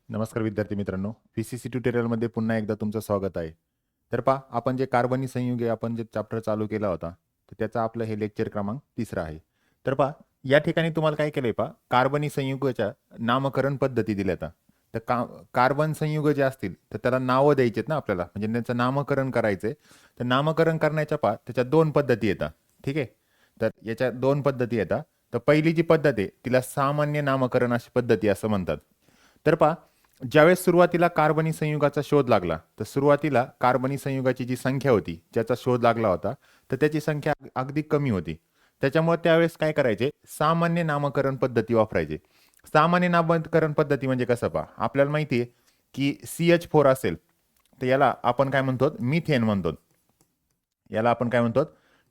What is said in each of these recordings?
नमस्कार विद्यार्थी मित्रांनो, व्हीसीसी ट्युटोरियलमध्ये पुन्हा एकदा तुमचं स्वागत आहे. तर पहा, आपण जे कार्बनी संयुगे आपण जे चॅप्टर चालू केला होता, तर त्याचा आपलं हे लेक्चर क्रमांक 3 आहे. तर पहा, या ठिकाणी तुम्हाला काय केलंय पहा, कार्बनी संयुगाच्या नामकरण पद्धती दिल्यात. तर कार्बन संयुग जे असतील तर त्याला नावं द्यायचेत ना आपल्याला, म्हणजे त्यांचं नामकरण करायचंय. तर नामकरण करण्याच्या पहा त्याच्या दोन पद्धती येतात. ठीक आहे. तर याच्या दोन पद्धती येतात. तर पहिली जी पद्धत आहे तिला सामान्य नामकरण अशी पद्धती असं म्हणतात. तर पहा, ज्यावेळेस सुरुवातीला कार्बनी संयुगाचा शोध लागला तर सुरुवातीला कार्बनी संयुगाची जी संख्या होती ज्याचा शोध लागला होता तर त्याची संख्या अगदी कमी होती. त्याच्यामुळे त्यावेळेस काय करायचे, सामान्य नामकरण पद्धती वापरायचे. सामान्य नामकरण पद्धती म्हणजे कसं पहा, आपल्याला माहिती आहे की CH4 असेल तर याला आपण काय म्हणतो, मिथेन म्हणतो. याला आपण काय म्हणतो,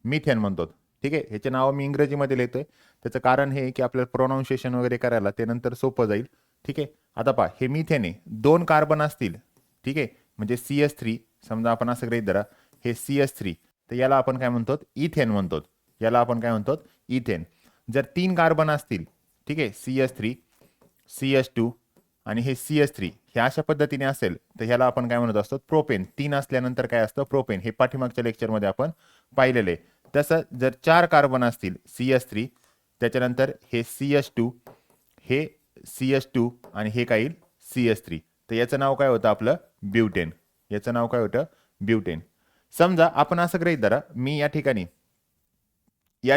मिथेन म्हणतो. ठीक आहे. ह्याचे नाव मी इंग्रजीमध्ये लिहितोय. त्याचं कारण हे की आपल्याला प्रोनाऊन्सिएशन वगैरे करायला ते नंतर सोपं जाईल. ठीक आहे. आता पहा, हे मिथेन आहे, दोन कार्बन असतील. ठीक आहे. म्हणजे CH3 समजा आपण असं गृहीत धरा, हे CH3 तर याला आपण काय म्हणतो, इथेन म्हणतो. याला आपण काय म्हणतो, इथेन. जर तीन कार्बन असतील, ठीक आहे, CH3 CH2 आणि हे CH3 हे अशा पद्धतीने असेल तर ह्याला आपण काय म्हणत असतो, प्रोपेन. तीन असल्यानंतर काय असतं, प्रोपेन. हे पाठीमागच्या लेक्चरमध्ये आपण पाहिलेले. तसं जर चार कार्बन असतील, CH3 त्याच्यानंतर हे CH2 हे CH2 आणि हे काय येईल, CH3, तर याचं नाव काय होतं आपलं, ब्युटेन. याचं नाव काय होतं, ब्युटेन. समजा आपण असं गृहीत धरा, मी या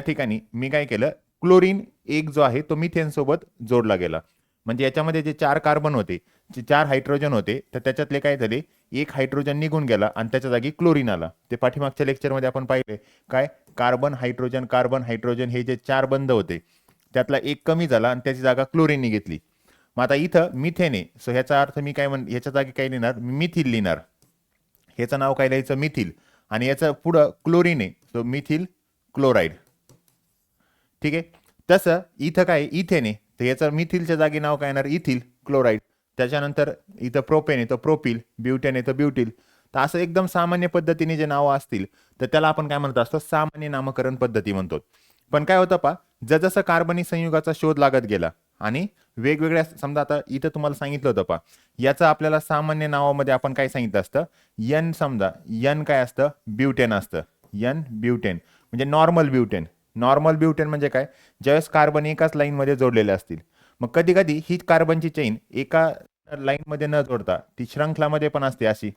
ठिकाणी मी काय केलं, क्लोरीन एक जो आहे तो मिथेन सोबत जोडला गेला. म्हणजे याच्यामध्ये जे चार कार्बन होते, जे चार हायड्रोजन होते, तर त्याच्यातले काय झाले, एक हायड्रोजन निघून गेला आणि त्याच्या जागी क्लोरीन आला. ते पाठीमागच्या लेक्चरमध्ये आपण पाहिले काय, कार्बन हायड्रोजन हे जे चार बंध होते त्यातला एक कमी झाला आणि त्याची जागा क्लोरीनने घेतली. मग आता इथं मिथेन आहे, सो ह्याचा अर्थ मी काय ह्याच्या जागी काय लिहिणार, मिथिल लिहिणार. ह्याचं नाव काय लिहायचं, मिथिल. आणि याचं पुढं क्लोरीन आहे, सो मिथिल क्लोराईड. ठीक आहे. तसं इथं काय, इथेन आहे, तर याचं मिथिलच्या जागी नाव काय येणार, इथिल क्लोराईड. त्याच्यानंतर इथं प्रोपेन आहे तर प्रोपिल, ब्युटेन आहे तर ब्युटिल. तर असं एकदम सामान्य पद्धतीने जे नावं असतील तर त्याला आपण काय म्हणतो असतो, सामान्य नामकरण पद्धती म्हणतो. पण काय होतं पा, जसं कार्बनी संयुगाचा शोध लागत गेला आणि वेगवेगळ्या, समजा आता इथं तुम्हाला सांगितलं होतं पा, याचं आपल्याला सामान्य नावामध्ये आपण काय सांगितलं असतं, यन. समजा यन काय असतं, ब्युटेन असतं. यन ब्युटेन म्हणजे नॉर्मल ब्युटेन. नॉर्मल ब्युटेन म्हणजे काय, ज्यावेळेस कार्बन एकाच लाईनमध्ये जोडलेले असतील. मग कधी कधी ही कार्बनची चेन एका लाईनमध्ये न जोडता ती श्रृंखलामध्ये पण असते अशी.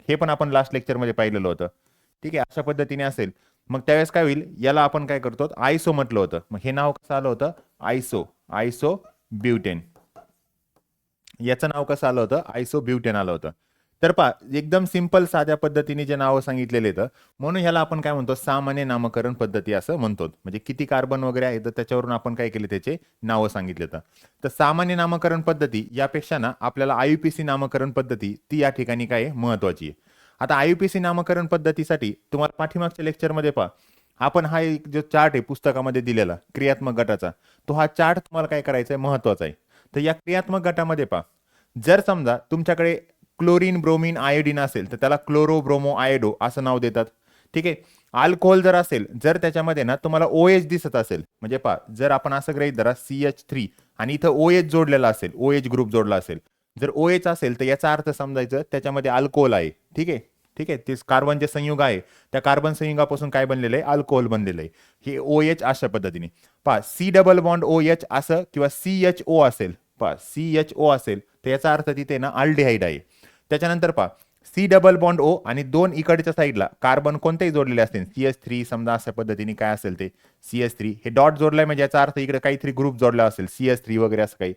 हे पण आपण लास्ट लेक्चरमध्ये पाहिलेलं होतं. ठीक आहे. अशा पद्धतीने असेल मग त्यावेळेस काय होईल, याला आपण काय करतो, आयसो म्हटलं होतं. मग हे नाव कसं आलं होतं, आयसो. आयसो ब्युटेन. याचं नाव कसं आलं होतं, आयसो ब्युटेन आलं होतं. तर पहा, एकदम सिंपल साध्या पद्धतीने जे नावं सांगितलेले आहेत, म्हणून ह्याला आपण काय म्हणतो, सामान्य नामकरण पद्धती असं म्हणतो. म्हणजे किती कार्बन वगैरे आहे तर त्याच्यावरून आपण काय केले, त्याचे नावं सांगितले. तर सामान्य नामकरण पद्धती यापेक्षा ना आपल्याला IUPAC नामकरण पद्धती ती या ठिकाणी काय महत्वाची आहे. आता IUPAC नामकरण पद्धतीसाठी तुम्हाला पाठीमागच्या लेक्चरमध्ये पहा, आपण हा एक जो चार्ट आहे पुस्तकामध्ये दिलेला क्रियात्मक गटाचा, तो हा चार्ट तुम्हाला काय करायचा आहे, महत्वाचा आहे. तर या क्रियात्मक गटामध्ये पहा, जर समजा तुमच्याकडे क्लोरीन ब्रोमीन आयोडीन असेल तर त्याला क्लोरो ब्रोमो आयोडो असं नाव देतात. ठीक आहे. अल्कोहोल जर असेल, जर त्याच्यामध्ये ना तुम्हाला OH दिसत असेल, म्हणजे पहा, जर आपण असं गृहीत धरा CH3 आणि इथं OH जोडलेला असेल, OH ग्रुप जोडला असेल, जर OH असेल तर याचा अर्थ समजायचं त्याच्यामध्ये अल्कोहोल आहे. ठीक आहे. ठीक आहे. ते कार्बन जे संयुग आहे त्या कार्बन संयुगापासून काय बनलेलं आहे, अल्कोहोल बनलेलं आहे. हे OH अशा पद्धतीने पहा, C डबल बॉन्ड OH असं किंवा CHO असेल, पहा CHO असेल तर याचा अर्थ तिथे ना अल्डिहाइड आहे. त्याच्यानंतर पहा, C डबल बॉन्ड O आणि दोन इकडच्या साईडला कार्बन कोणतेही जोडलेले असतील, CH3 समजा अशा पद्धतीने काय असेल ते CH3 हे डॉट जोडलाय म्हणजे याचा अर्थ इकडे काहीतरी ग्रुप जोडला असेल, CH3 वगैरे असं काही.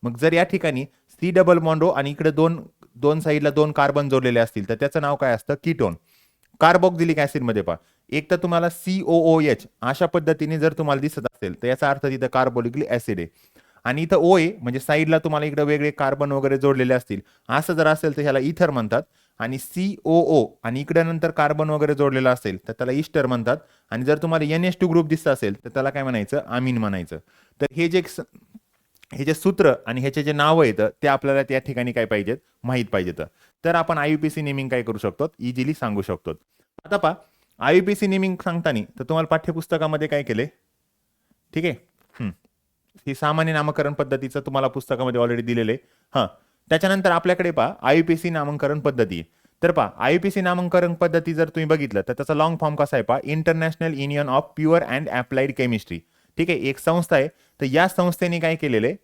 मग जर या ठिकाणी C डबल बॉन्ड O आणि इकडे दोन दोन साईडला दोन कार्बन जोडलेले असतील तर त्याचं नाव काय असतं, कीटोन. कार्बोक्सिलिक ऍसिडमध्ये पहा, एक तर तुम्हाला COOH अशा पद्धतीने जर तुम्हाला दिसत असेल तर याचा अर्थ तिथं कार्बोक्सिलिक ऍसिड आहे. आणि इथं O आहे म्हणजे साईडला तुम्हाला इकडे वेगळे कार्बन वगैरे जोडलेले असतील, असं जर असेल तर ह्याला इथर म्हणतात. आणि COO आणि इकडे नंतर कार्बन वगैरे जोडलेला असेल तर त्याला इस्टर म्हणतात. आणि जर तुम्हाला NH2 ग्रुप दिसत असेल तर त्याला काय म्हणायचं, अमीन म्हणायचं. तर हे जे सूत्र आणि ह्याचे जे नाव आहेत ते आपल्याला त्या ठिकाणी काय पाहिजेत, माहीत पाहिजेत. तर आपण IUPAC नेमिंग काय करू शकतो, इझिली सांगू शकतो. आता पहा, IUPAC नेमिंग सांगताना तर तुम्हाला पाठ्यपुस्तकामध्ये काय केले, ठीक आहे. ही सामान्य नामकरण पद्धतीचं तुम्हाला पुस्तकामध्ये ऑलरेडी दिलेले. हां, त्याच्यानंतर आपल्याकडे पहा IUPAC नामांकन पद्धती. तर पहा IUPAC नामांकन पद्धती जर तुम्ही बघितलं तर त्याचा लॉंग फॉर्म कसा आहे पहा, international union of pure and applied chemistry. ठीक आहे, एक संस्था आहे. तर या संस्थेने काय केलेलं आहे,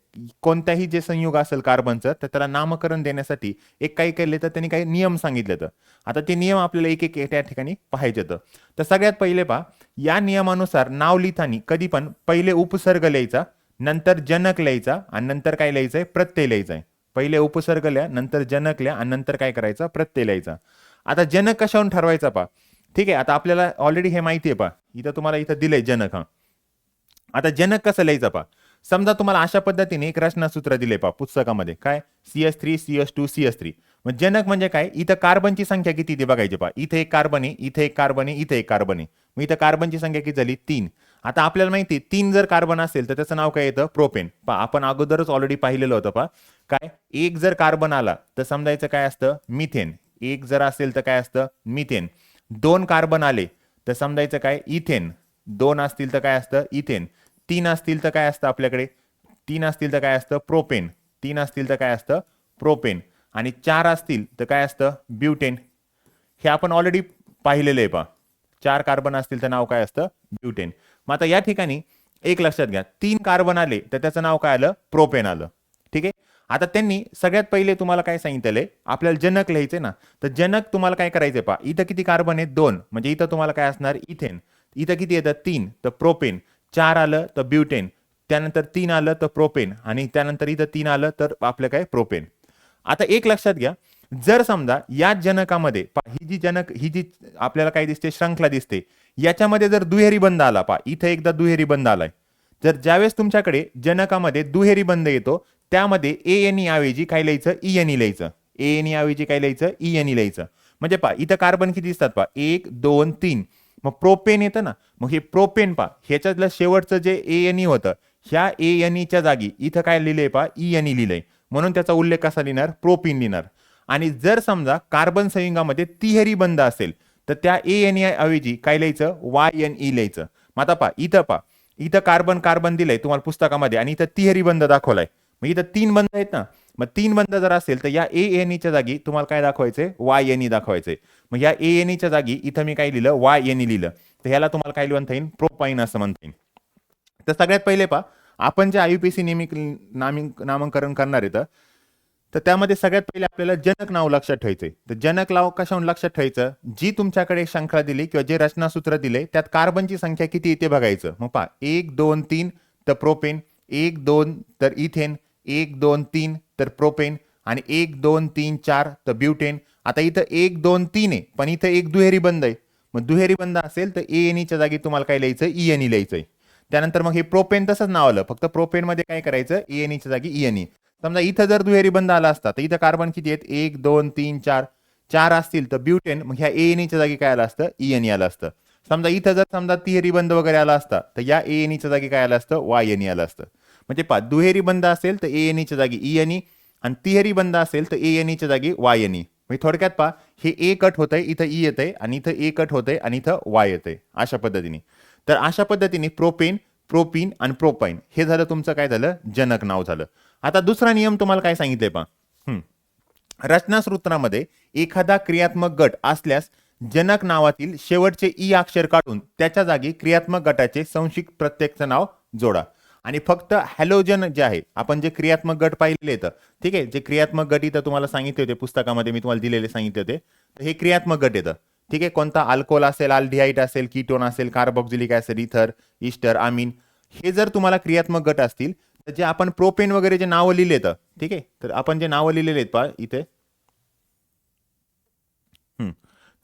कोणत्याही जे संयुग असेल कार्बनचं तर त्याला नामकरण देण्यासाठी एक काही केले तर त्यांनी काही नियम सांगितले. तर आता ते नियम आपल्याला एक एक त्या ठिकाणी पाहायचे. तर सगळ्यात पहिले पहा, या नियमानुसार नाव लिहिताना कधी पण पहिले उपसर्ग लिहायचा, नंतर जनक लिहायचा आणि नंतर काय लिहायचंय, प्रत्यय लिहायचा आहे. पहिले उपसर्ग लिहा, नंतर जनक लिहा आणि नंतर काय करायचं, प्रत्यय लिहायचा. आता जनक कशावरून ठरवायचा पहा. ठीक आहे, आता आपल्याला ऑलरेडी हे माहिती आहे पहा, इथं तुम्हाला इथं दिलंय जनक. हा, आता जनक कसं लिहायचं पहा. समजा तुम्हाला अशा पद्धतीने एक रचनासूत्र दिले पहा पुस्तकामध्ये, काय CH3 CH2 CH3. मग जनक म्हणजे काय, इथं कार्बनची संख्या किती ते बघायची पहा. इथे एक कार्बन आहे, इथे एक कार्बन आहे, इथे एक कार्बन आहे. मग इथं कार्बनची संख्या किती झाली, 3. आता आपल्याला माहिती आहे 3 जर कार्बन असेल तर त्याचं नाव काय येतं, प्रोपेन. पहा आपण अगोदरच ऑलरेडी पाहिलेलं होतं पहा. काय, एक जर कार्बन आला तर समजायचं काय असतं, मिथेन. एक जर असेल तर काय असतं, मिथेन. 2 कार्बन आले तर समजायचं काय, इथेन. 2 असतील तर काय असतं, इथेन. 3 असतील तर काय असतं आपल्याकडे, 3 असतील तर काय असतं, प्रोपेन. 3 असतील तर काय असतं, प्रोपेन. आणि 4 असतील तर काय असतं, ब्युटेन. हे आपण ऑलरेडी पाहिलेलं आहे पहा. 4 कार्बन असतील तर नाव काय असतं, ब्युटेन. मग आता या ठिकाणी एक लक्षात घ्या, 3 कार्बन आले तर त्याचं नाव काय आलं, प्रोपेन आलं. ठीक आहे, आता त्यांनी सगळ्यात पहिले तुम्हाला काय सांगितलंय, आपल्याला जनक लिहायचे ना. तर जनक तुम्हाला काय करायचंय पहा, इथं किती कार्बन आहेत, 2. म्हणजे इथं तुम्हाला काय असणार, इथेन. इथं किती येतं, 3, तर प्रोपेन. 4 आलं तर ब्युटेन, त्यानंतर 3 आलं तर प्रोपेन आणि त्यानंतर इथं 3 आलं तर आपलं काय, प्रोपेन. आता एक लक्षात घ्या, जर समजा या जनकामध्ये ही जी जनक, ही जी आपल्याला काय दिसते, श्रंखला दिसते, याच्यामध्ये जर दुहेरी बंध आला पहा, इथं एकदा दुहेरी बंध आलाय. जर ज्यावेळेस तुमच्याकडे जनकामध्ये दुहेरी बंध येतो त्यामध्ये ANE ऐवजी काय लिहायचं, ENE लिहायचं. ANE ऐवजी काय लिहायचं, ENE लिहायचं. म्हणजे पहा इथं कार्बन किती दिसतात पहा, 1 2 3. मग प्रोपेन येतं ना, मग हे प्रोपेन पहा, ह्याच्यातलं शेवटचं जे ANE होतं, ह्या ANEच्या जागी इथं काय लिहिलंय पहा, ENE लिहिलंय. म्हणून त्याचा उल्लेख कसा लिहिणार, प्रोपिन लिहिणार. आणि जर समजा कार्बन संयुगामध्ये तिहेरी बंध असेल तर त्या ANE ऐवजी काय लिहायचं, YNE लिहायचं. मग आता पहा इथं कार्बन कार्बन दिलंय तुम्हाला पुस्तकामध्ये आणि इथं तिहेरी बंध दाखवलाय. मग इथं 3 बंध आहेत ना, मग 3 बंध जर असेल तर या ANEच्या जागी तुम्हाला काय दाखवायचंय, YNE दाखवायचंय. मग या ANEच्या जागी इथं मी काय लिहिलं, YNE लिहिलं. तर ह्याला तुम्हाला काय म्हणता येईल, प्रोपाईन असं म्हणता येईल. तर सगळ्यात पहिले पहा, आपण जे IUPAC नामांकन करणार आहे तर त्यामध्ये सगळ्यात पहिले आपल्याला जनक नाव लक्षात ठेवायचंय. तर जनक नाव कशावरून लक्षात ठेवायचं, जी तुमच्याकडे श्रंखला दिली किंवा जे रचनासूत्र दिले त्यात कार्बनची संख्या किती येते बघायचं. मग पहा 1 2 3 तर प्रोपेन, 1 2 तर इथेन, 1 2 3 तर प्रोपेन आणि 1 2 3 4 तर ब्युटेन. आता इथं 1 2 3 आहे पण इथं एक दुहेरी बंध आहे. मग दुहेरी बंध असेल तर ANEच्या जागी तुम्हाला काय लिहायचं, ENE लिहायचंय. त्यानंतर मग हे प्रोपेन तसंच नाव आलं, फक्त प्रोपेन मध्ये काय करायचं, ANEच्या जागी ENE. समजा इथं जर दुहेरी बंध आला असता तर इथं कार्बन किती आहेत, 1 2 3 4. 4 असतील तर ब्युटेन, मग ह्या ANEच्या जागी काय आलं असतं, ENE आलं असतं. समजा इथं जर समजा तिहेरी बंध वगैरे आला असता तर या ANEच्या जागी काय आलं असतं, YNE आलं असतं. म्हणजे पहा दुहेरी बंध असेल तर ANEच्या जागी ENE आणि तिहेरी बंध असेल तर ANEच्या जागी YNE. म्हणजे थोडक्यात पहा हे A कट होतंय, इथं E येतंय आणि इथं A कट होतंय आणि इथं Y येतंय अशा पद्धतीने. तर अशा पद्धतीने प्रोपेन, प्रोपिन आणि प्रोपाईन हे झालं तुमचं काय झालं, जनक नाव झालं. आता दुसरा नियम तुम्हाला काय सांगितलंय पहा, रचनासूत्रामध्ये एखादा क्रियात्मक गट असल्यास जनक नावातील शेवटचे ई अक्षर काढून त्याच्या जागी क्रियात्मक गटाचे संक्षिप्त प्रत्ययाचं नाव जोडा. आणि फक्त हॅलोजन जे आहे, आपण जे क्रियात्मक गट पाहिले तर ठीक आहे, जे क्रियात्मक गट इथं तुम्हाला सांगितले होते पुस्तकामध्ये, मी तुम्हाला दिलेले सांगितले होते, तर हे क्रियात्मक गट येतं. ठीक आहे, कोणता अल्कोहोल असेल, अल्डिहाइड असेल, कीटोन असेल, कार्बोक्सिलिक ऍसिड, इथर, ईस्टर, अमीन, हे जर तुम्हाला क्रियात्मक गट असतील तर जे आपण प्रोपेन वगैरे जे नावं लिहिले तर ठीक आहे, तर आपण जे नावं लिहिलेले आहेत पहा इथे,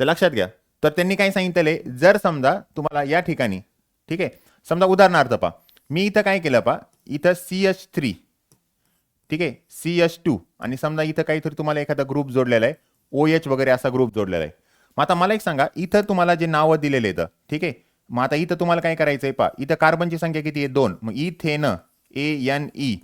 तर लक्षात घ्या. तर त्यांनी काय सांगितलंय, जर समजा तुम्हाला या ठिकाणी ठीक आहे, समजा उदाहरणार्थ पहा मी इथं काय केलं पहा, इथं CH3 ठीक आहे, CH2 आणि समजा इथं काहीतरी तुम्हाला एखादा ग्रुप जोडलेला आहे, OH वगैरे असा ग्रुप जोडलेला आहे. मग आता मला एक सांगा, इथं तुम्हाला जे नावं दिलेले आहेत ठीक आहे, मग आता इथं तुम्हाला काय करायचंय पहा, इथं कार्बनची संख्या किती आहे, 2. मग इथेन ANE.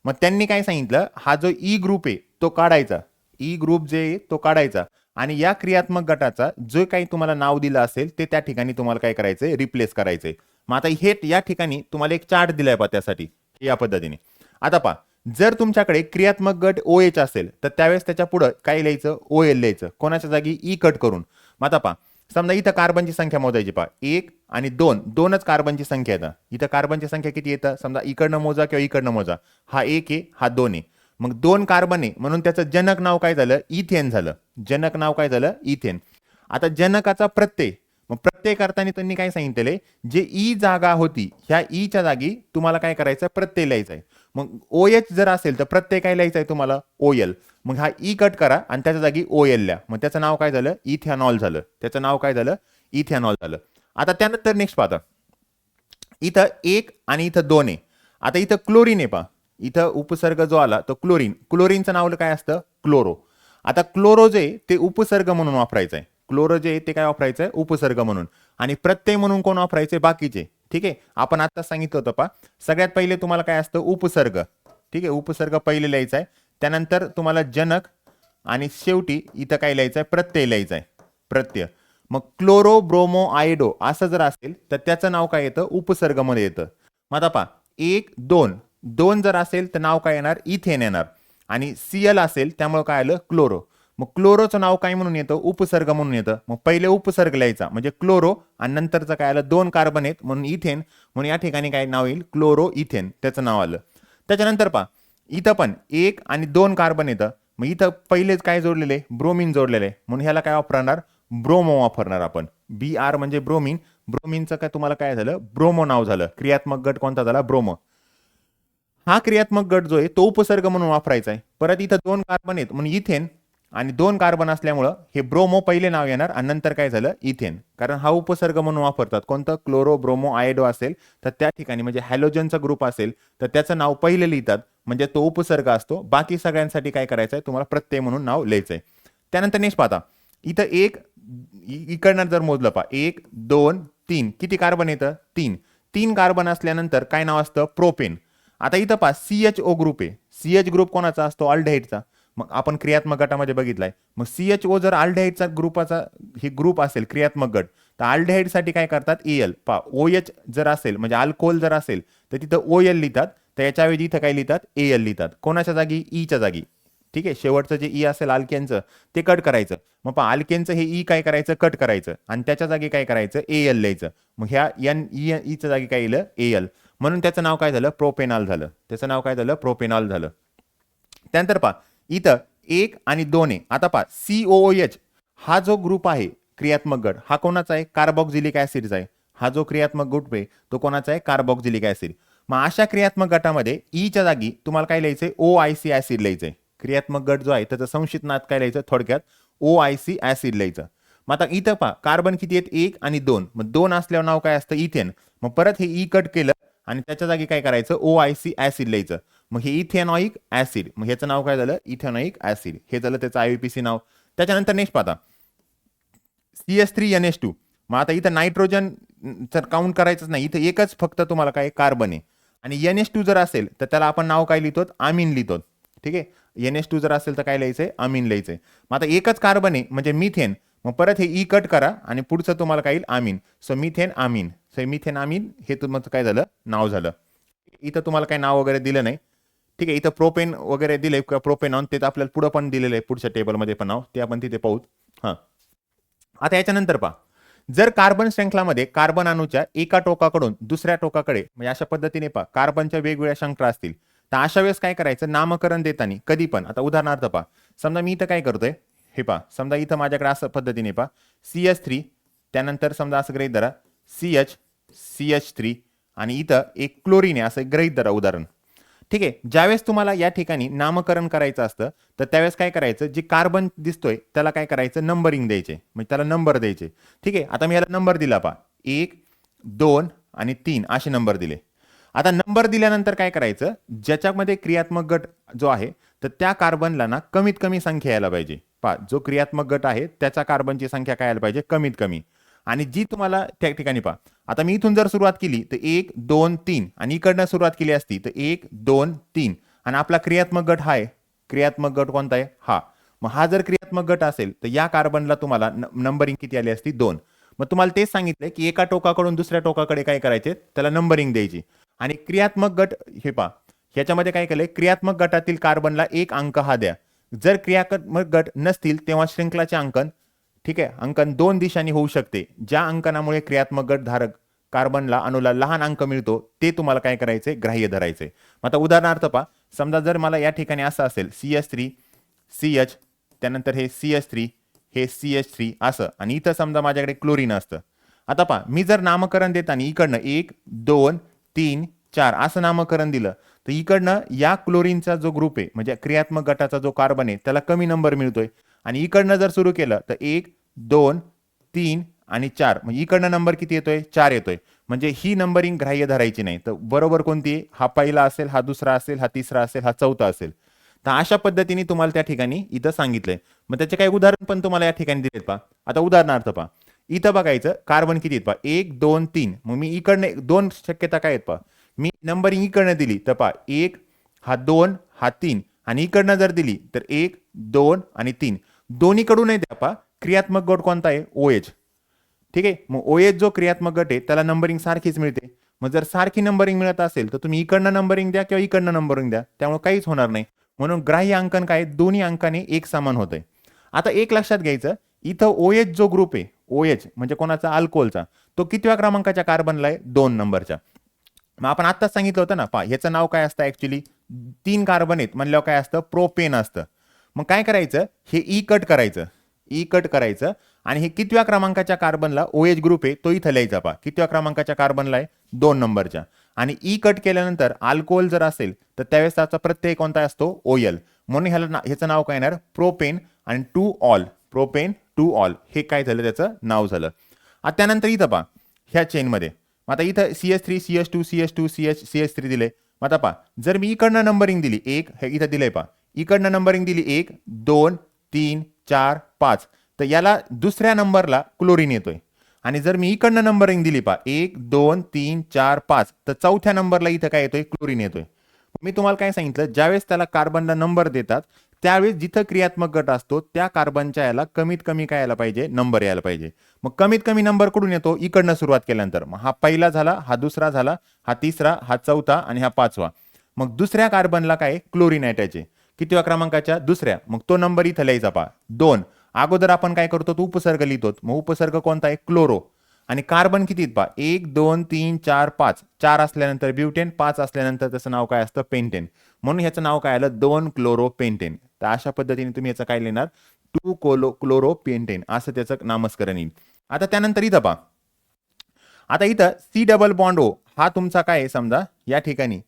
मग त्यांनी काय सांगितलं, हा जो ई ग्रुप आहे तो काढायचा, ई ग्रुप जे आहे तो काढायचा आणि या क्रियात्मक गटाचा जो काही तुम्हाला नाव दिलं असेल ते त्या ठिकाणी तुम्हाला काय करायचंय, रिप्लेस करायचंय. मग आता हे या ठिकाणी तुम्हाला एक चार्ट दिलाय पहा त्यासाठी या पद्धतीने. आता पहा जर तुमच्याकडे क्रियात्मक गट OH असेल तर त्यावेळेस त्याच्या पुढे काय लिहायचं, OL लिहायचं, कोणाच्या जागी ई कट करून. मग आता पहा, समजा इथं कार्बनची संख्या मोजायची, पहा 1 आणि 2, दोनच कार्बनची संख्या येतं. इथं कार्बनची संख्या किती येतं, समजा इकडनं मोजा किंवा इकडनं मोजा, हा 1 आहे, हा 2 आहे. मग 2 कार्बन आहे म्हणून त्याचं जनक नाव काय झालं, इथेन झालं. जनक नाव काय झालं, इथेन. आता जनकाचा प्रत्यय, मग प्रत्यय करताना त्यांनी काय सांगितले, जे ई जागा होती ह्या ईच्या जागी तुम्हाला काय करायचं, प्रत्यय लिहायचा आहे. मग OH जर असेल तर प्रत्यय काय लिहायचा आहे तुम्हाला, OL. मग हा ई कट करा आणि त्याच्या जागी OL लिहा. मग त्याचं नाव काय झालं, इथेनॉल झालं. त्याचं नाव काय झालं, इथेनॉल झालं. आता त्यानंतर नेक्स्ट पाहता, इथं 1 आणि इथं 2 आहे. आता इथं क्लोरीन आहे, पहा इथं उपसर्ग जो आला तो क्लोरीन. क्लोरीनचं नाव काय असतं, क्लोरो. आता क्लोरो जे ते उपसर्ग म्हणून वापरायचं आहे. क्लोरो जे ते काय वापरायचं आहे, उपसर्ग म्हणून. आणि प्रत्यय म्हणून कोण वापरायचे, बाकीचे. ठीक आहे, आपण आता सांगितलं होतं पहा, सगळ्यात पहिले तुम्हाला काय असतं, उपसर्ग. ठीक आहे, उपसर्ग पहिले लिहायचा आहे. त्यानंतर तुम्हाला जनक आणि शेवटी इथं काय लिहायचं आहे, प्रत्यय लिहायचा आहे, प्रत्यय. मग क्लोरो ब्रोमो आयडो असं जर असेल तर त्याचं नाव काय येतं, उपसर्ग मध्ये येतं. मग आता पहा 1 2 2 जर असेल तर नाव काय येणार, इथेन येणार. आणि Cl असेल त्यामुळे काय आलं, क्लोरो. मग क्लोरोचं नाव काय म्हणून येतं, उपसर्ग म्हणून येतं. मग पहिले उपसर्ग लिहायचा म्हणजे क्लोरो आणि नंतरचं काय आलं, 2 कार्बन आहेत म्हणून इथेन. म्हणून या ठिकाणी काय नाव येईल, क्लोरो इथेन, त्याचं नाव आलं. त्याच्यानंतर पहा इथं पण 1 आणि 2 कार्बन येतं. मग इथं पहिलेच काय जोडलेले, ब्रोमिन जोडलेले, म्हणून ह्याला काय वापरणार, ब्रोमो वापरणार आपण. Br म्हणजे ब्रोमिन. ब्रोमिनचं काय तुम्हाला काय झालं, ब्रोमो नाव झालं. क्रियात्मक गट कोणता झाला, ब्रोमो. हा क्रियात्मक गट जो आहे तो उपसर्ग म्हणून वापरायचा आहे. परत इथं 2 कार्बन आहेत म्हणून इथेन, आणि 2 कार्बन असल्यामुळं हे ब्रोमो पहिले नाव येणार आणि नंतर काय झालं, इथेन. कारण हा उपसर्ग म्हणून वापरतात. कोणतं, क्लोरो ब्रोमो आयडो असेल तर त्या ठिकाणी म्हणजे हॅलोजनचा ग्रुप असेल तर त्याचं नाव पहिले लिहितात म्हणजे तो उपसर्ग असतो. बाकी सगळ्यांसाठी काय करायचं आहे, तुम्हाला प्रत्यय म्हणून नाव लिहायचंय. त्यानंतर नेक्स्ट पाहता, इथं एक इकडनं जर मोजलं पहा 1 2 3 किती कार्बन येतं, 3 कार्बन असल्यानंतर काय नाव असतं, प्रोपेन. आता इथं पहा CHO ग्रुप आहे. CH ग्रुप कोणाचा असतो, अल्डेहाइडचा. मग आपण क्रियात्मक गटामध्ये बघितलाय. मग CHO जर अल्डेहाइडचा ग्रुपाचा हे ग्रुप असेल क्रियात्मक गट, तर अल्डेहाइड साठी काय करतात, AL. पहा OH जर असेल म्हणजे अल्कोहोल जर असेल तर तिथं OL लिहितात. तर याच्याऐवजी इथं काय लिहितात, AL लिहितात. कोणाच्या जागी, ईच्या जागी. ठीक आहे, शेवटचं जे ई असेल अल्केनचं ते कट करायचं. मग पहा अल्केनचं हे ई काय करायचं, कट करायचं आणि त्याच्या जागी काय करायचं, AL लिहायचं. मग ह्या ईच्या जागी काय लिहिलं, AL. म्हणून त्याचं नाव काय झालं, प्रोपेनॉल झालं. त्याचं नाव काय झालं, प्रोपेनॉल झालं. त्यानंतर पहा इथं 1 आणि 2 आहे. आता पहा COOH हा जो ग्रुप आहे क्रियात्मक गट, हा कोणाचा आहे, कार्बॉक्झिलिक ऍसिडचा आहे. हा जो क्रियात्मक ग्रुप आहे तो कोणाचा आहे, कार्बॉक्झिलिक ऍसिड. मग अशा क्रियात्मक गटामध्ये ईच्या जागी तुम्हाला काय लिहायचंय, OIC ऍसिड लिहायचंय. क्रियात्मक गट जो आहे त्याचं संक्षिप्त नाव काय लिहायचं, थोडक्यात OIC ऍसिड लिहायचं. मग आता इथं पहा कार्बन किती आहेत, 1 आणि 2. मग 2 असल्यावर नाव काय असतं, इथेन. मग परत हे ई कट केलं आणि त्याच्या जागी काय करायचं, OIC ऍसिड लिहायचं. मग हे इथेनॉइक ऍसिड, मग ह्याचं नाव काय झालं, इथेनॉइक ऍसिड. हे झालं त्याचं IUPAC नाव. त्याच्यानंतर नेक्स्ट पाहता CH3NH2. मग आता इथं नायट्रोजन जर काउंट करायचंच नाही, इथं एकच फक्त तुम्हाला काय कार्बन आहे. आणि NH2 जर असेल तर त्याला आपण नाव काय लिहितो, अमीन लिहितो. ठीक आहे, NH2 जर असेल तर काय लिहायचंय, अमीन लिहायचंय. मग आता एकच कार्बन आहे म्हणजे मिथेन. मग परत हे ई कट करा आणि पुढचं तुम्हाला काय येईल, amine. So methane amine. So methane amine हे तुमचं काय झालं, नाव झालं. इथं तुम्हाला काही नाव वगैरे दिलं नाही. ठीक आहे, इथं प्रोपेन वगैरे दिले किंवा प्रोपेनॉन ते आपल्याला पुढे पण दिलेलं आहे, पुढच्या टेबलमध्ये पण नाव ते आपण तिथे पाहू. हां, आता याच्यानंतर पहा, जर कार्बन श्रृंखलामध्ये कार्बन अणूच्या एका टोकाकडून दुसऱ्या टोकाकडे म्हणजे अशा पद्धतीने पहा कार्बनच्या वेगवेगळ्या शृंखला असतील तर अशा वेळेस काय करायचं, नामकरण देताना कधी पण. आता उदाहरणार्थ पहा, समजा मी इथं काय करतोय, हे पहा समजा इथं माझ्याकडे असं पद्धतीने पहा CH3, त्यानंतर समजा असं गृहीत धरा CH3 आणि इथं एक क्लोरीन आहे असं गृहीत धरा उदाहरण. ठीक आहे, ज्यावेळेस तुम्हाला या ठिकाणी नामकरण करायचं असतं तर त्यावेळेस काय करायचं, जे कार्बन दिसतोय त्याला काय करायचं, नंबरिंग द्यायचे म्हणजे त्याला नंबर द्यायचे. ठीक आहे, आता मी याला नंबर दिला पहा 1 2 आणि 3 असे नंबर दिले. आता नंबर दिल्यानंतर काय करायचं, ज्याच्यामध्ये क्रियात्मक गट जो आहे तर त्या कार्बनला ना कमीत कमी संख्या यायला पाहिजे. पहा जो क्रियात्मक गट आहे त्याच्या कार्बनची संख्या काय यायला पाहिजे, कमीत कमी. आणि जी तुम्हाला त्या ठिकाणी पहा, आता मी इथून जर सुरुवात केली तर 1 2 3 आणि इकडनं सुरुवात केली असती तर 1 2 3 आणि आपला क्रियात्मक गट हा आहे. क्रियात्मक गट कोणता आहे, हा. मग हा जर क्रियात्मक गट असेल तर या कार्बनला तुम्हाला नंबरिंग किती आली असती, 2. मग तुम्हाला तेच सांगितलंय की एका टोकाकडून दुसऱ्या टोकाकडे काय करायचे, त्याला नंबरिंग द्यायची. आणि क्रियात्मक गट हे पहा, ह्याच्यामध्ये काय केलंय, क्रियात्मक गटातील कार्बनला एक अंक हा द्या. जर क्रियात्मक गट नसतील तेव्हा श्रृंखलाचे अंकन, ठीक आहे, अंकन दोन दिशांनी होऊ शकते. ज्या अंकनामुळे क्रियात्मक गट धारक कार्बनला अणूला लहान अंक मिळतो ते तुम्हाला काय करायचंय, ग्राह्य धरायचंय. आता उदाहरणार्थ पहा, समजा जर मला या ठिकाणी असं असेल CH3 CH, त्यानंतर हे CH3 हे CH3 असं, आणि इथं समजा माझ्याकडे क्लोरीन असतं. आता पहा, मी जर नामकरण देताना इकडनं 1 2 3 4 असं नामकरण दिलं तर इकडनं या क्लोरीनचा जो ग्रुप आहे म्हणजे क्रियात्मक गटाचा जो कार्बन आहे त्याला कमी नंबर मिळतोय, आणि इकडनं जर सुरू केलं तर 1 2 3 आणि 4, म्हणजे इकडनं नंबर किती येतोय, 4 येतोय. म्हणजे ही नंबरिंग ग्राह्य धरायची नाही. तर बरोबर कोणती आहे, हा पहिला असेल, हा दुसरा असेल, हा तिसरा असेल, हा चौथा असेल. तर अशा पद्धतीने तुम्हाला त्या ठिकाणी इथं सांगितलंय. मग त्याचे काही उदाहरण पण तुम्हाला या ठिकाणी दिलेत पहा. आता उदाहरणार्थ पहा, इथं बघायचं कार्बन किती आहेत पहा, 1 2 3. मग मी इकडनं दोन शक्यता काय आहेत पहा, मी नंबरिंग इकडनं दिली तर पहा 1 हा 2 हा 3, आणि इकडनं जर दिली तर 1 2 आणि 3 दोन्हीकडूनही द्या पहा. क्रियात्मक गट कोणता आहे, OH. ठीक आहे, मग OH जो क्रियात्मक गट आहे त्याला नंबरिंग सारखीच मिळते. मग जर सारखी नंबरिंग मिळत असेल तर तुम्ही इकडनं नंबरिंग द्या किंवा इकडनं नंबरिंग द्या, त्यामुळे काहीच होणार नाही. म्हणून ग्राह्य अंकन काय, दोन्ही अंकाने एक समान होतंय. आता एक लक्षात घ्यायचं, इथं OH जो ग्रुप आहे, OH म्हणजे कोणाचा, अल्कोहोलचा, तो कितव्या क्रमांकाच्या कार्बनला आहे, 2 नंबरच्या. मग आपण आत्ताच सांगितलं होतं ना, पहा ह्याचं नाव काय असतं, ऍक्च्युली 3 कार्बन आहेत म्हणल्यावर काय असतं, प्रोपेन असतं. मग काय करायचं, हे ई कट करायचं, आणि हे कितव्या क्रमांकाच्या कार्बनला OH ग्रुप आहे तो इथं लिहायचा. पहा कितव्या क्रमांकाच्या कार्बनला आहे, 2 नंबरच्या. आणि ई कट केल्यानंतर अल्कोहोल जर असेल तर त्यावेळेस त्याचा प्रत्यय कोणता असतो, OL. म्हणून ह्याचं नाव काय येणार, प्रोपेन आणि two ol, propane two ol, हे काय झालं, त्याचं नाव झालं. आता त्यानंतर इथं पहा ह्या चेनमध्ये, आता इथं CH3 CH2 CH2 CH3 दिले. मग आता पहा, जर मी इकडनं नंबरिंग दिली 1, हे इथं दिलंय पहा, इकडनं नंबरिंग दिली 1 2 3 4 5, तर याला दुसऱ्या नंबरला क्लोरीन येतोय. आणि जर मी इकडनं नंबरिंग दिली पहा 1 2 3 4 5, तर चौथ्या नंबरला इथं काय येतोय, क्लोरीन येतोय. मी तुम्हाला काय सांगितलं, ज्यावेळेस त्याला कार्बनला नंबर देतात त्यावेळेस जिथं क्रियात्मक गट असतो त्या कार्बनच्या याला कमीत कमी काय यायला पाहिजे, नंबर यायला पाहिजे. मग कमीत कमी नंबर कुठून येतो, इकडनं सुरुवात केल्यानंतर. मग हा पहिला झाला, हा दुसरा झाला, हा तिसरा, हा चौथा आणि हा पाचवा. मग दुसऱ्या कार्बनला काय, क्लोरीन अटॅच आहे, कितव्या क्रमांकाच्या, दुसऱ्या. मग तो नंबर इथं लिहायचा पहा 2. अगोदर आपण काय करतो, तो उपसर्ग लिहितो. मग उपसर्ग कोणता आहे, क्लोरो. आणि कार्बन किती पहा, 1 2 3 4 5, 4 असल्यानंतर ब्युटेन, 5 असल्यानंतर त्याचं नाव काय असतं, पेंटेन. म्हणून ह्याचं नाव काय आलं, 2 क्लोरो पेंटेन. तर अशा पद्धतीने तुम्ही याचं काय लिहिणार, 2 क्लोरो पेंटेन असं त्याचं नामस्करण येईल. आता त्यानंतर इथं पहा, आता इथं C+O हा तुमचा काय आहे, समजा या ठिकाणी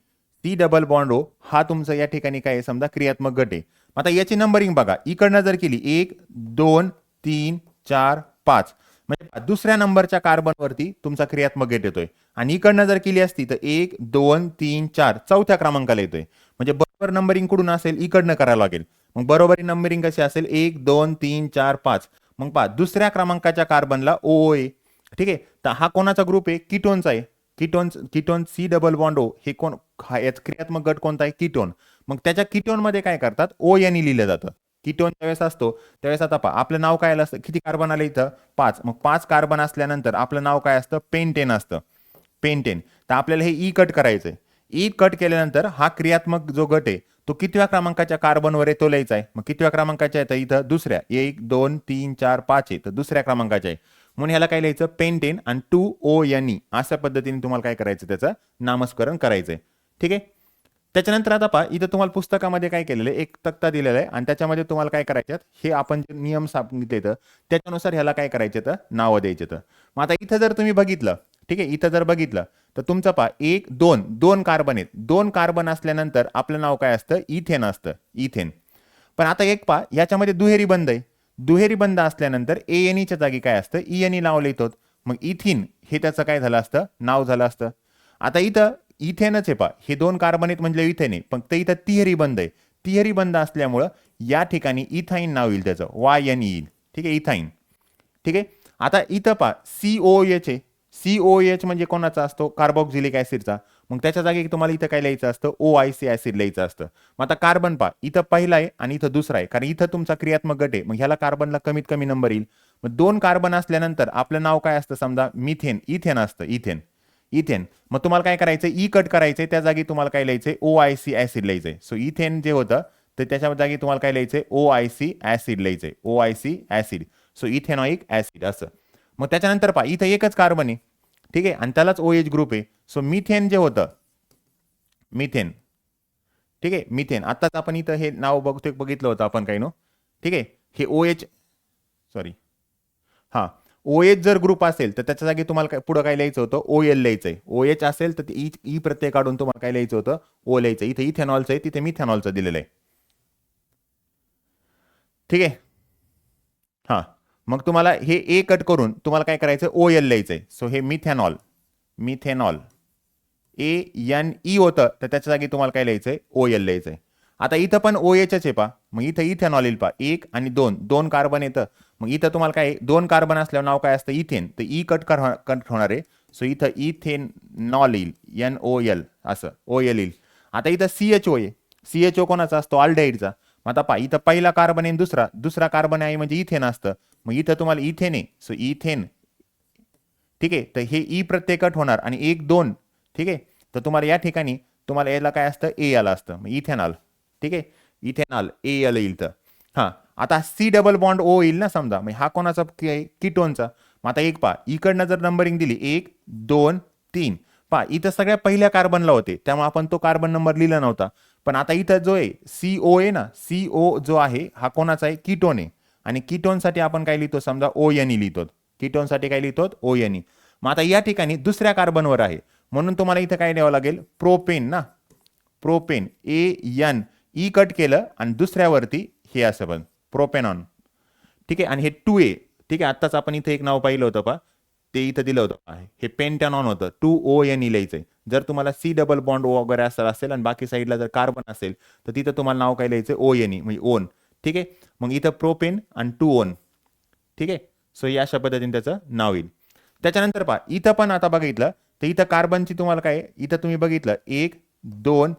C+O हा तुमचा या ठिकाणी काय आहे, समजा क्रियात्मक गट आहे. आता याची नंबरिंग बघा, इकडनं जर केली 1 2 3 4 5, म्हणजे दुसऱ्या नंबरच्या कार्बनवरती तुमचा क्रियात्मक गट येतोय. आणि इकडनं जर केली असती तर 1 2 3 4 चौथ्या क्रमांकाला येतोय. म्हणजे बरोबर नंबरिंग कुठून असेल, इकडनं करायला लागेल. मग बरोबर नंबरिंग कशी असेल, 1 2 3 4 5. मग पहा दुसऱ्या क्रमांकाच्या कार्बनला OOA. ठीक आहे, तर हा कोणाचा ग्रुप आहे, कीटोनचा आहे. कीटोन C+O हे कोण, हा याचा क्रियात्मक गट कोणता आहे, कीटोन. मग त्याच्या कीटोन मध्ये काय करतात, O यांनी लिहिलं जातं. कीटोन ज्यावेळेस असतो त्यावेळेस आता पहा आपलं नाव काय असतं, किती कार्बन आले इथं, 5. मग 5 कार्बन असल्यानंतर आपलं नाव काय असतं, पेंटेन असतं, पेंटेन. तर आपल्याला हे ई कट करायचंय. ई कट केल्यानंतर हा क्रियात्मक जो गट आहे तो कितव्या क्रमांकाच्या कार्बनवर आहे तो लिहायचा आहे. मग कितव्या क्रमांकाच्या आहे, तर इथं दुसऱ्या, 1 2 3 4 5 आहे, तर दुसऱ्या क्रमांकाच्या आहे. म्हणून ह्याला काय लिहायचं, पेंटेन आणि 2ONE अशा पद्धतीने तुम्हाला काय करायचं, त्याचं नामस्करण करायचंय. ठीक आहे. त्याच्यानंतर आता पहा इथं तुम्हाला पुस्तकामध्ये काय केलेलं आहे, एक तक्ता दिलेला आहे आणि त्याच्यामध्ये तुम्हाला काय करायचं, हे आपण जे नियम सांगितले तर त्याच्यानुसार ह्याला काय करायचे, तर नावं द्यायचे. तर मग आता इथं जर तुम्ही बघितलं, ठीक आहे, इथं जर बघितलं तर तुमचं पहा 1 2 2 कार्बन आहेत. 2 कार्बन असल्यानंतर आपलं नाव काय असतं, इथेन असतं, इथेन. पण आता एक पहा याच्यामध्ये दुहेरी बंध आहे. दुहेरी बंध असल्यानंतर ANEच्या जागी काय असतं, ENE नाव लिहितो. मग इथिन हे त्याचं काय झालं असतं, नाव झालं असतं. आता इथं इथेनच आहे पहा, हे 2 कार्बन आहेत म्हणजे इथेन आहे, फक्त इथं तिहेरी बंध आहे. तिहेरी बंध असल्यामुळं या ठिकाणी इथाईन नाव येईल, त्याचं YN येईल. ठीक आहे, इथाईन. ठीक आहे. आता इथं पहा COH आहे. COH म्हणजे कोणाचा असतो, कार्बोक्सिलिक ऍसिडचा. मग त्याच्या जागी तुम्हाला इथं काय लिहायचं असतं, OIC ऍसिड लिहायचं असतं. मग आता कार्बन पहा इथं पहिला आहे आणि इथं दुसरा आहे, कारण इथं तुमचा क्रियात्मक गट आहे. मग ह्याला कार्बनला कमीत कमी नंबर येईल. मग 2 कार्बन असल्यानंतर आपलं नाव काय असतं, समजा मिथेन, इथेन असतं, इथेन. इथेन. मग तुम्हाला काय करायचं, ई कट करायचंय, त्या जागी तुम्हाला काय लिहायचंय, OIC ऍसिड लिहायचंय. सो इथेन जे होतं तर त्याच्या जागी तुम्हाला काय लिहायचंय, OIC ऍसिड लिहायचंय, OIC acid. So ethanoic acid असं. मग त्याच्यानंतर पहा इथं एकच कार्बन आहे, ठीक आहे, आणि त्यालाच OH ग्रुप आहे. सो मिथेन जे होतं, मिथेन, ठीक आहे, मिथेन. आत्ताच आपण इथं हे नाव बघितलं होतं आपण काही नो, ठीक आहे. हे OH, सॉरी, हां, OH जर ग्रुप असेल तर त्याच्या जागी तुम्हाला पुढं काय लिहायचं होतं, OL लिहायचंय. OH असेल तर ई प्रत्यय काढून तुम्हाला काय लिहायचं होतं, O लिहायचं. इथे इथेनॉलचं आहे, तिथे मिथेनॉलचं दिलेलं आहे, ठीक आहे. हां, मग तुम्हाला हे ए कट करून तुम्हाला काय करायचं, OL लिहायचंय. सो हे मिथेनॉल, मिथेनॉल ANE होतं तर त्याच्या जागी तुम्हाला काय लिहायचंय, OL लिहायचंय. आता इथं पण OH आहे पा, मग इथं इथेनॉल येईल पा, 1 आणि 2, 2 कार्बन येतं. मग इथं तुम्हाला काय, 2 कार्बन असल्यावर नाव काय असतं, इथेन. तर ई कट होणार आहे. सो इथं इथेनॉल येईल, NOL असं, OL येईल. आता इथं CHO आहे. CHO कोणाचा असतो, ऑल्डिहाइडचा. मग आता पहा इथं पहिला कार्बन आहे, दुसरा कार्बन आहे म्हणजे इथेन असतं. मग इथं तुम्हाला इथेन आहे, सो इथेन, ठीक आहे. तर हे ई प्रत्यय कट होणार आणि 1 2, ठीक आहे. तर तुम्हाला या ठिकाणी तुम्हाला याला काय असतं, ए आला असतं, मग इथेनॉल, ठीक आहे, इथेनॉल AL येईल. तर हां, आता C डबल बॉन्ड O येईल ना समजा, मग हा कोणाचा, कीटोनचा. मग आता एक पहा इकडनं जर नंबरिंग दिली 1 2 3, पहा इथं सगळ्या पहिल्या कार्बनला होते त्यामुळे आपण तो कार्बन नंबर लिहिला नव्हता. पण आता इथं जो आहे CO आहे ना, CO जो आहे हा कोणाचा आहे, कीटोन आहे. आणि कीटोनसाठी आपण काय लिहितो, समजा ONE लिहितो. कीटोनसाठी काय लिहितो, ONE. मग आता या ठिकाणी दुसऱ्या कार्बनवर आहे म्हणून तुम्हाला इथं काय द्यावं लागेल, प्रोपेन ना, प्रोपेन AN, ई कट केलं आणि दुसऱ्यावरती हे असं पण प्रोपेनॉन, ठीक आहे. आणि हे 2A, ठीक आहे. आत्ताच आपण इथे एक नाव पाहिलं होतं पा, ते इथं दिलं होतं, हे पेंटॅनॉन होतं, 2ONE लिहायचंय. जर तुम्हाला C डबल बॉन्ड O वगैरे असं असेल आणि बाकी साईडला जर कार्बन असेल तर तिथं तुम्हाला नाव काय लिहायचं, ONE म्हणजे ओन, ठीक आहे. मग इथं प्रोपेन आणि 2ON, ठीक आहे. सो या अशा पद्धतीने त्याचं नाव येईल. त्याच्यानंतर पहा इथं पण आता बघितलं तर इथं कार्बनची तुम्हाला काय, इथं तुम्ही बघितलं 1 2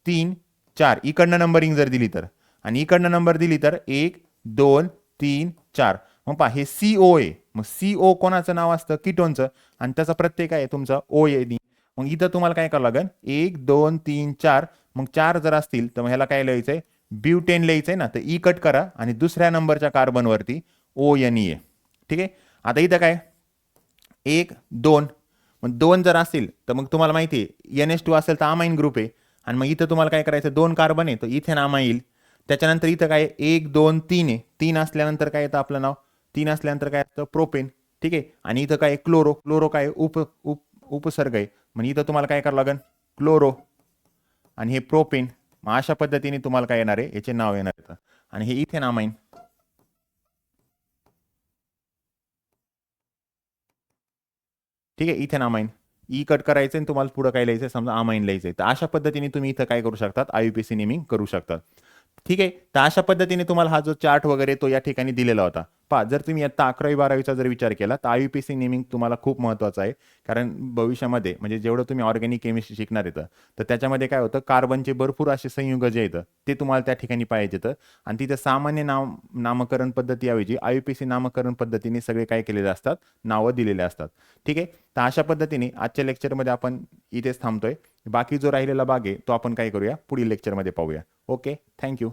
3 4, इकडनं नंबरिंग जर दिली तर, आणि इकडनं नंबर दिली तर 1 2 3 4. मग पहा हे CO आहे, मग CO कोणाचं नाव असतं, कीटोनचं, आणि त्याचा प्रत्येक आहे तुमचा ONE. मग इथं तुम्हाला काय करावं लागेल, 1 2 3 4, मग 4 जर असतील तर मग ह्याला काय लिहायचंय, ब्युटेन लिहायचंय ना, तर ई कट करा आणि दुसऱ्या नंबरच्या कार्बनवरती ONE आहे, ठीक आहे. आता इथं काय 1 2, मग 2 जर असतील तर मग तुम्हाला माहिती आहे NH2 असेल तर अमाइन ग्रुप आहे. आणि मग इथं तुम्हाला काय करायचं, 2 कार्बन आहे तर इथेन अमाइन येईल. त्याच्यानंतर इथं काय 1 2 3 आहे, 3 असल्यानंतर काय येतं आपलं नाव, 3 असल्यानंतर काय असतं, प्रोपेन, ठीक आहे. आणि इथं काय क्लोरो, क्लोरो काय उपसर्ग आहे, म्हणजे इथं तुम्हाला काय करावं लागेल, क्लोरो आणि हे प्रोपेन. मग अशा पद्धतीने तुम्हाला काय येणार आहे, याचे नाव येणार आहे. आणि हे इथेन अमाइन, ठीक आहे, इथेन अमाइन. ई कट करायचं आणि तुम्हाला पुढे काय लिहायचं, समजा अमाइन लिहायचं. तर अशा पद्धतीने तुम्ही इथं काय करू शकतात, IUPAC नेमिंग करू शकतात, ठीक आहे. तर अशा पद्धतीने तुम्हाला हा जो चार्ट वगैरे तो या ठिकाणी दिलेला होता. पहा जर तुम्ही आता 11वी 12वीचा जर विचार केला तर IUPAC नेमिंग तुम्हाला खूप महत्त्वाचं आहे. कारण भविष्यामध्ये म्हणजे जेवढं तुम्ही ऑर्गॅनिक केमिस्ट्री शिकणार येतं तर त्याच्यामध्ये काय होतं, कार्बनचे भरपूर असे संयुग जे येतं ते तुम्हाला त्या ठिकाणी पाहिजे येतं. आणि तिथे सामान्य नामकरण पद्धतीऐवजी IUPAC नामकरण पद्धतीने सगळे काय केलेले असतात, नावं दिलेले असतात, ठीक आहे. तर अशा पद्धतीने आजच्या लेक्चरमध्ये आपण इथेच थांबतोय. बाकी जो राहिलेला भाग आहे तो आपण काय करूया, पुढील लेक्चरमध्ये पाहूया. Okay, thank you.